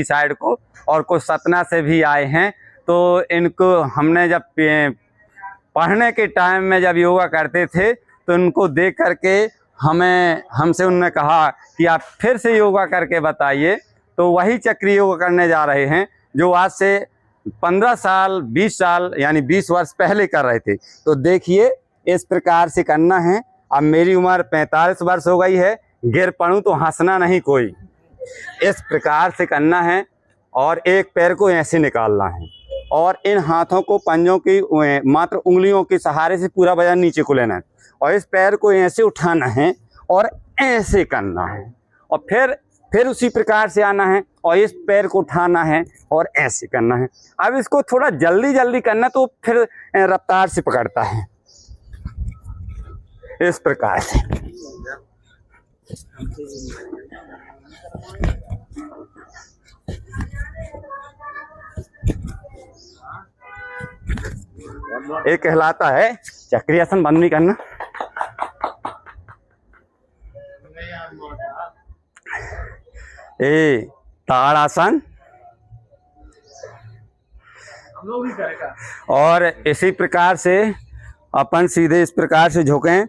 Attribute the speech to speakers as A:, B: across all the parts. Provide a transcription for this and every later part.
A: Side को, और कुछ सतना से भी आए हैं। तो इनको हमने जब पढ़ने के टाइम में जब योगा करते थे तो इनको देख करके हमसे उन्होंने कहा कि आप फिर से योगा करके बताइए। तो वही चक्री योगा करने जा रहे हैं जो आज से 15 साल 20 साल यानी 20 वर्ष पहले कर रहे थे। तो देखिए इस प्रकार से करना है। अब मेरी उम्र 45 वर्ष हो गई है, गिर पड़ूं तो हंसना नहीं कोई। इस प्रकार से करना है और एक पैर को ऐसे निकालना है और इन हाथों को पंजों की मात्र उंगलियों के सहारे से पूरा वजन नीचे को लेना है और इस पैर को ऐसे उठाना है और ऐसे करना है और फिर उसी प्रकार से आना है और इस पैर को उठाना है और ऐसे करना है। अब इसको थोड़ा जल्दी जल्दी करना तो फिर रफ्तार से पकड़ता है इस प्रकार से। एक कहलाता है चक्री आसन, बंद नहीं करना। ताड़ासन और इसी प्रकार से अपन सीधे इस प्रकार से झुकें।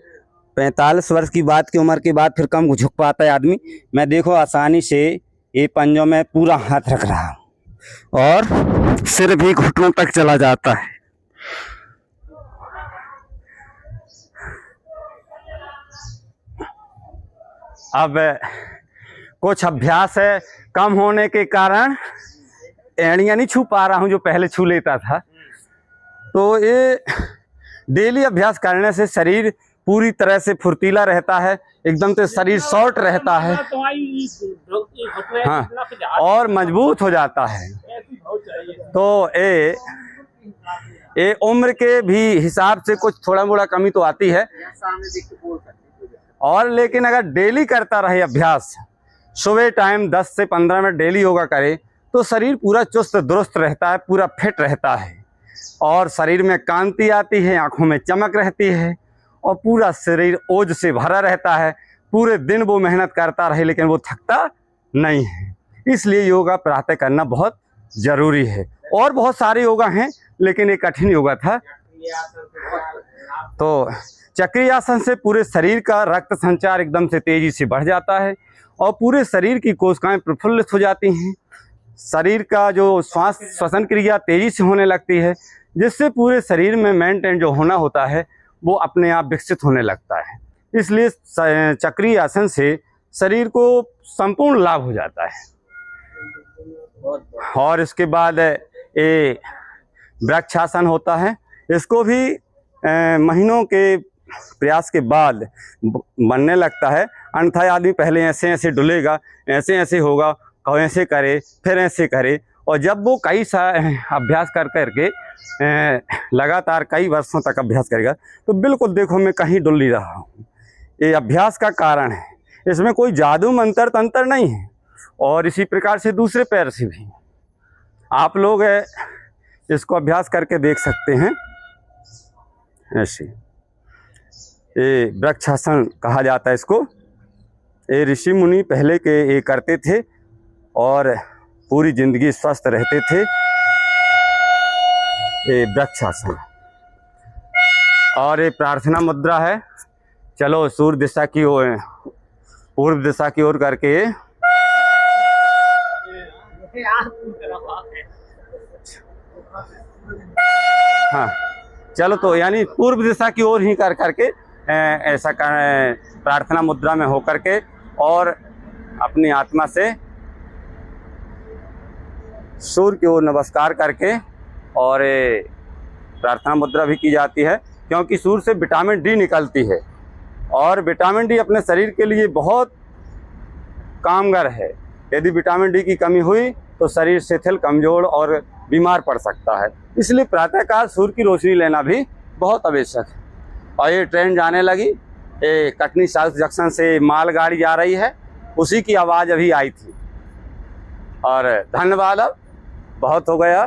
A: 45 वर्ष की बात की उम्र के बाद फिर कम झुक पाता है आदमी। मैं देखो आसानी से ये पंजों में पूरा हाथ रख रहा हूं और सिर भी घुटनों तक चला जाता है। अब कुछ अभ्यास है कम होने के कारण एड़ियाँ नहीं छू पा रहा हूँ जो पहले छू लेता था। तो ये डेली अभ्यास करने से शरीर पूरी तरह से फुर्तीला रहता है, एकदम से शरीर शॉर्ट रहता है, हाँ, और मजबूत हो जाता है। तो ये उम्र के भी हिसाब से कुछ थोड़ा मोड़ा कमी तो आती है और लेकिन अगर डेली करता रहे अभ्यास, सुबह टाइम 10 से 15 मिनट डेली योगा करे तो शरीर पूरा चुस्त दुरुस्त रहता है, पूरा फिट रहता है और शरीर में कांति आती है, आंखों में चमक रहती है और पूरा शरीर ओज से भरा रहता है। पूरे दिन वो मेहनत करता रहे लेकिन वो थकता नहीं है। इसलिए योगा प्रातः करना बहुत ज़रूरी है। और बहुत सारे योगा हैं लेकिन ये कठिन योगा था। तो चक्री आसन से पूरे शरीर का रक्त संचार एकदम से तेजी से बढ़ जाता है और पूरे शरीर की कोशिकाएं प्रफुल्लित हो जाती हैं। शरीर का जो श्वसन क्रिया तेजी से होने लगती है जिससे पूरे शरीर में मेंटेन जो होना होता है वो अपने आप विकसित होने लगता है। इसलिए चक्री आसन से शरीर को संपूर्ण लाभ हो जाता है। और इसके बाद ये वृक्षासन होता है। इसको भी महीनों के प्रयास के बाद बनने लगता है। अन्यथा आदमी पहले ऐसे ऐसे डुलेगा, ऐसे ऐसे होगा, ऐसे करे फिर ऐसे करे और जब वो कई अभ्यास कर करके लगातार कई वर्षों तक अभ्यास करेगा तो बिल्कुल देखो मैं कहीं डुल नहीं रहा हूँ। ये अभ्यास का कारण है, इसमें कोई जादू मंत्र तंत्र नहीं है। और इसी प्रकार से दूसरे पैर से भी आप लोग इसको अभ्यास करके देख सकते हैं। ऐसे ये वृक्षासन कहा जाता है इसको। ये ऋषि मुनि पहले के ये करते थे और पूरी जिंदगी स्वस्थ रहते थे। ये वृक्षासन और ये प्रार्थना मुद्रा है। चलो सूर्य दिशा की ओर, पूर्व दिशा की ओर करके हाँ चलो, तो यानी पूर्व दिशा की ओर ही कर करके ऐसा प्रार्थना मुद्रा में हो करके और अपनी आत्मा से सूर्य की ओर नमस्कार करके और प्रार्थना मुद्रा भी की जाती है क्योंकि सूर्य से विटामिन डी निकलती है और विटामिन डी अपने शरीर के लिए बहुत कामगार है। यदि विटामिन डी की कमी हुई तो शरीर शिथिल, कमजोर और बीमार पड़ सकता है। इसलिए प्रातःकाल सूर्य की रोशनी लेना भी बहुत आवश्यक है। और ये ट्रेन जाने लगी, ये कटनी साउथ जंक्शन से मालगाड़ी जा रही है, उसी की आवाज़ अभी आई थी। और धन्यवाद, अब बहुत हो गया।